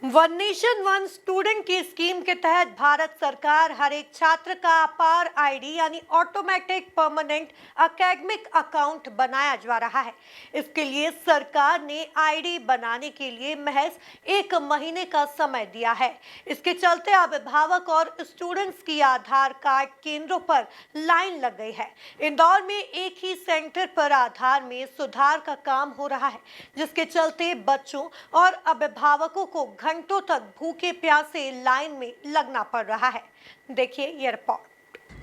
One nation one student की scheme के तहत भारत सरकार हर एक छात्र का अपार आईडी यानी ऑटोमेटिक परमानेंट एकेडमिक अकाउंट बनाया जा रहा है। इसके लिए सरकार ने आईडी बनाने के लिए महज 1 महीने का समय दिया है। इसके चलते अभिभावक और स्टूडेंट्स की आधार कार्ड केंद्रों पर लाइन लग गई है। इंदौर में एक ही सेंटर पर आधार में सुधार का काम हो रहा है, जिसके चलते बच्चों और अभिभावकों को घंटों तक भूखे प्यासे लाइन में लगना पड़ रहा है। देखिए ये रिपोर्ट।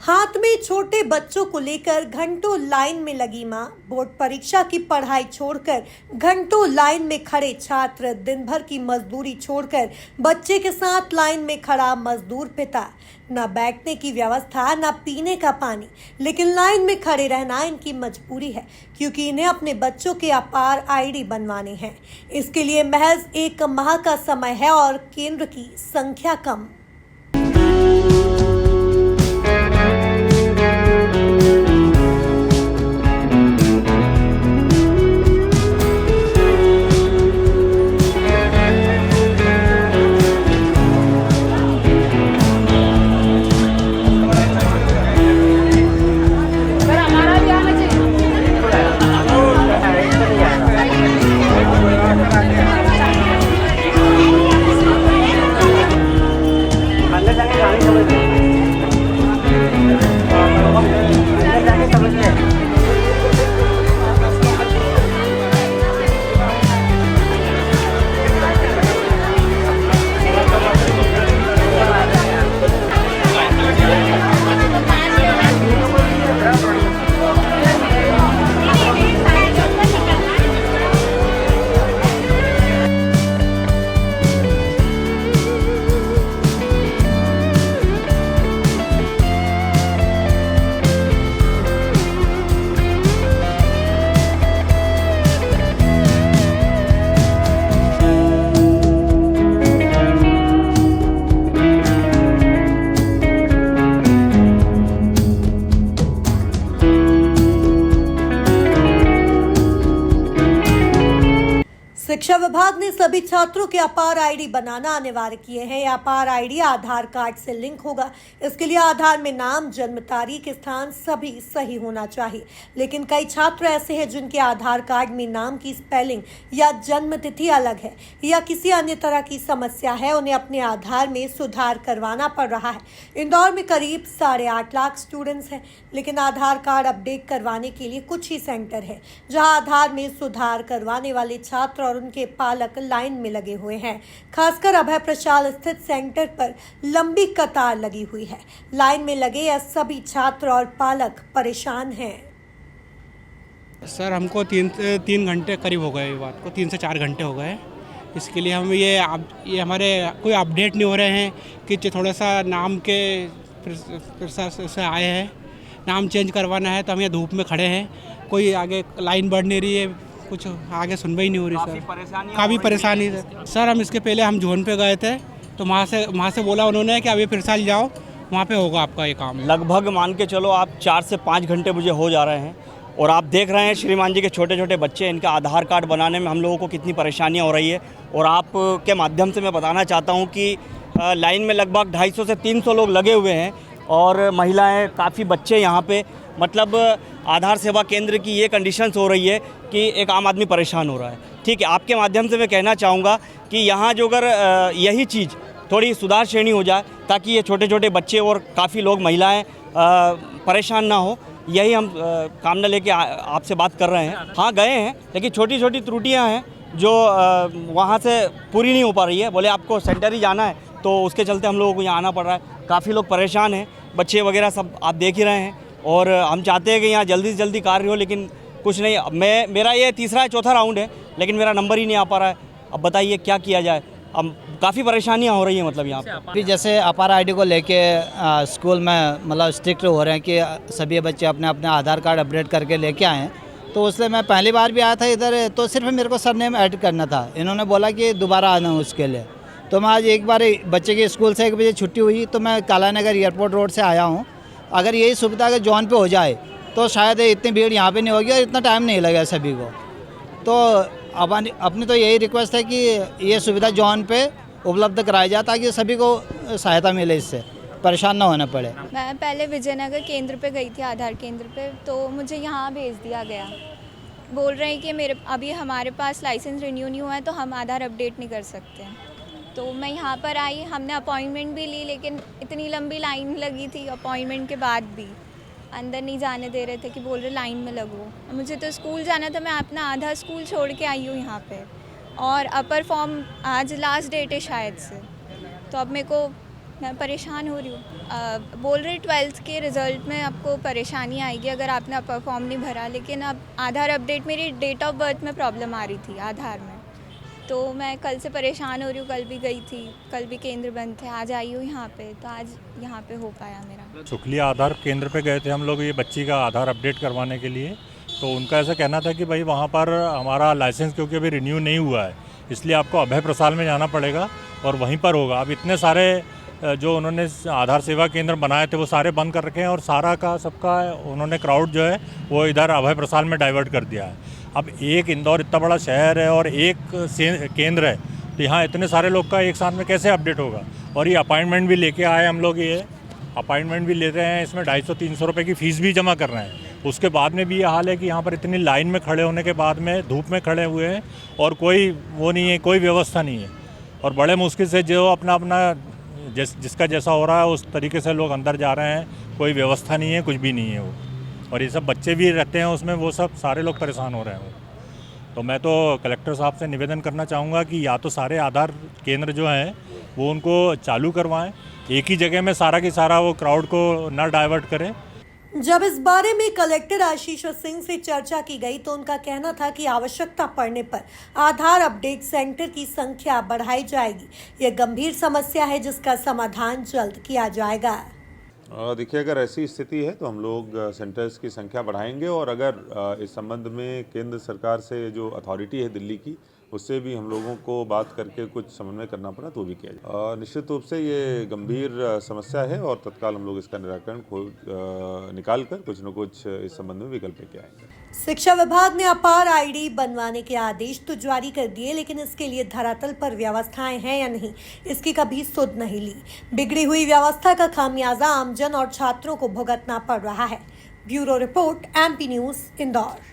हाथ में छोटे बच्चों को लेकर घंटों लाइन में लगी मां, बोर्ड परीक्षा की पढ़ाई छोड़कर घंटों लाइन में खड़े छात्र, दिन भर की मजदूरी छोड़कर बच्चे के साथ लाइन में खड़ा मजदूर पिता, न बैठने की व्यवस्था न पीने का पानी, लेकिन लाइन में खड़े रहना इनकी मजबूरी है, क्योंकि इन्हें अपने बच्चों के अपार आईडी बनवाने हैं। इसके लिए महज 1 माह का समय है और केंद्र की संख्या कम। शिक्षा विभाग ने सभी छात्रों के अपार आईडी बनाना अनिवार्य किए हैं। यह अपार आईडी आधार कार्ड से लिंक होगा। इसके लिए आधार में नाम, जन्म तारीख, स्थान सभी सही होना चाहिए। लेकिन कई छात्र ऐसे हैं जिनके आधार कार्ड में नाम की स्पेलिंग या जन्म तिथि अलग है या किसी अन्य तरह की समस्या है। उन्हें अपने आधार में सुधार करवाना पड़ रहा है। इंदौर में करीब 8.5 लाख स्टूडेंट्स हैं, लेकिन आधार कार्ड अपडेट करवाने के लिए कुछ ही सेंटर है जहां आधार में सुधार करवाने वाले छात्र और उनके पालक लाइन में लगे हुए हैं। खासकर अभय प्रशाल स्थित सेंटर पर लंबी कतार लगी हुई है। लाइन में लगे यह सभी छात्र और पालक परेशान हैं। सर, हमको तीन घंटे करीब हो गए, बात को 3 से 4 घंटे हो गए। इसके लिए हम ये हमारे कोई अपडेट नहीं हो रहे हैं कि थोड़ा सा नाम के से आए हैं, नाम चेंज करवाना है तो हम ये धूप में खड़े हैं। कोई आगे लाइन बढ़ नहीं रही है, कुछ आगे सुनवाई नहीं हो रही सर। काफ़ी परेशानी है सर। हम इसके पहले हम जोन पे गए थे तो वहाँ से बोला उन्होंने कि अभी फिर साल जाओ, वहाँ पे होगा आपका ये काम। लगभग मान के चलो आप 4 से 5 घंटे मुझे हो जा रहे हैं और आप देख रहे हैं श्रीमान जी के छोटे छोटे बच्चे, इनका आधार कार्ड बनाने में हम लोगों को कितनी परेशानियाँ हो रही है। और आपके माध्यम से मैं बताना चाहता हूँ कि लाइन में लगभग 250 से 300 लोग लगे हुए हैं और महिलाएँ, काफ़ी बच्चे यहाँ पे। मतलब आधार सेवा केंद्र की ये कंडीशंस हो रही है कि एक आम आदमी परेशान हो रहा है। ठीक है, आपके माध्यम से मैं कहना चाहूँगा कि यहाँ जो अगर यही चीज़ थोड़ी सुधार श्रेणी हो जाए ताकि ये छोटे छोटे बच्चे और काफ़ी लोग, महिलाएं परेशान ना हो, यही हम कामना लेके आपसे बात कर रहे हैं। हाँ, गए हैं, लेकिन छोटी छोटी त्रुटियाँ हैं जो वहाँ से पूरी नहीं हो पा रही है। बोले आपको सेंटर ही जाना है तो उसके चलते हम लोगों को यहाँ आना पड़ रहा है। काफ़ी लोग परेशान हैं, बच्चे वगैरह सब आप देख ही रहे हैं। और हम चाहते हैं कि यहाँ जल्दी से जल्दी कार्य हो, लेकिन कुछ नहीं। मेरा ये 3रा या 4था राउंड है, लेकिन मेरा नंबर ही नहीं आ पा रहा है। अब बताइए क्या किया जाए। अब काफ़ी परेशानियाँ हो रही हैं मतलब यहाँ पर। जैसे अपार आईडी को लेके स्कूल में मतलब स्ट्रिक्ट हो रहे हैं कि सभी बच्चे अपने अपने आधार कार्ड अपडेट करके लेके आए हैं। तो इसलिए मैं पहली बार भी आया था इधर, तो सिर्फ मेरे को सरनेम ऐड करना था। इन्होंने बोला कि दोबारा आना उसके लिए। तो मैं आज एक बार बच्चे की स्कूल से 1 बजे छुट्टी हुई तो मैं काला नगर एयरपोर्ट रोड से आया हूँ। अगर यही सुविधा अगर जॉन पे हो जाए तो शायद इतनी भीड़ यहाँ पे नहीं होगी और इतना टाइम नहीं लगेगा सभी को। तो अपनी तो यही रिक्वेस्ट है कि ये सुविधा जॉन पे उपलब्ध कराया जाए ताकि सभी को सहायता मिले, इससे परेशान ना होना पड़े। मैं पहले विजयनगर केंद्र पे गई थी, आधार केंद्र पे, तो मुझे यहाँ भेज दिया गया। बोल रहे हैं कि अभी हमारे पास लाइसेंस रिन्यू नहीं हुआ है तो हम आधार अपडेट नहीं कर सकते हैं। तो मैं यहाँ पर आई, हमने अपॉइंटमेंट भी ली, लेकिन इतनी लंबी लाइन लगी थी अपॉइंटमेंट के बाद भी, अंदर नहीं जाने दे रहे थे कि बोल रहे लाइन में लगो। मुझे तो स्कूल जाना था, मैं अपना आधा स्कूल छोड़ के आई हूँ यहाँ पे, और अपर फॉर्म आज लास्ट डेट है शायद से, तो अब मेरे को मैं परेशान हो रही हूँ। बोल रहे 12th के रिज़ल्ट में आपको परेशानी आएगी अगर आपने अपर फॉर्म नहीं भरा, लेकिन अब आधार अपडेट, मेरी डेट ऑफ बर्थ में प्रॉब्लम आ रही थी आधार में, तो मैं कल से परेशान हो रही हूँ। कल भी गई थी, कल भी केंद्र बंद थे, आज आई हूँ यहाँ पे, तो आज यहाँ पे हो पाया मेरा। सुखलिया आधार केंद्र पे गए थे हम लोग ये बच्ची का आधार अपडेट करवाने के लिए, तो उनका ऐसा कहना था कि भाई वहाँ पर हमारा लाइसेंस क्योंकि अभी रिन्यू नहीं हुआ है, इसलिए आपको अभय प्रसाद में जाना पड़ेगा और वहीं पर होगा। अब इतने सारे जो उन्होंने आधार सेवा केंद्र बनाए थे वो सारे बंद कर रखे हैं और सारा का सबका उन्होंने क्राउड जो है वो इधर अभय प्रसाद में डाइवर्ट कर दिया है। अब एक इंदौर इतना बड़ा शहर है और एक केंद्र है, तो यहाँ इतने सारे लोग का एक साथ में कैसे अपडेट होगा। और ये अपॉइंटमेंट भी लेके आए हम लोग, ये अपॉइंटमेंट भी ले रहे हैं, इसमें 250-300 रुपये की फ़ीस भी जमा कर रहे हैं। उसके बाद में भी ये हाल है कि यहाँ पर इतनी लाइन में खड़े होने के बाद में धूप में खड़े हुए हैं और कोई वो नहीं है, कोई व्यवस्था नहीं है, और बड़े मुश्किल से जो अपना जिसका जैसा हो रहा है उस तरीके से लोग अंदर जा रहे हैं, कोई व्यवस्था नहीं है, कुछ भी नहीं है वो। और ये सब बच्चे भी रहते हैं उसमें, वो सब सारे लोग परेशान हो रहे हैं वो। तो मैं तो कलेक्टर साहब से निवेदन करना चाहूँगा कि या तो सारे आधार केंद्र जो हैं वो उनको चालू करवाएं, एक ही जगह में सारा की सारा वो क्राउड को ना डाइवर्ट करें। जब इस बारे में कलेक्टर आशीष सिंह से चर्चा की गई तो उनका कहना था कि आवश्यकता पड़ने पर आधार अपडेट सेंटर की संख्या बढ़ाई जाएगी। यह गंभीर समस्या है जिसका समाधान जल्द किया जाएगा। देखिए, अगर ऐसी स्थिति है तो हम लोग सेंटर्स की संख्या बढ़ाएंगे, और अगर इस संबंध में केंद्र सरकार से जो अथॉरिटी है दिल्ली की, उससे भी हम लोगों को बात करके कुछ समन्वय करना पड़ा तो भी किया जाए। निश्चित रूप से ये गंभीर समस्या है और तत्काल हम लोग इसका निराकरण निकाल कर कुछ न कुछ इस संबंध में विकल्प लेके आएंगे। शिक्षा विभाग ने अपार आईडी बनवाने के आदेश तो जारी कर दिए, लेकिन इसके लिए धरातल पर व्यवस्थाएं हैं या नहीं, इसकी कभी सुध नहीं ली। बिगड़ी हुई व्यवस्था का खामियाजा आमजन और छात्रों को भुगतना पड़ रहा है। Bureau report, MP news, Indore.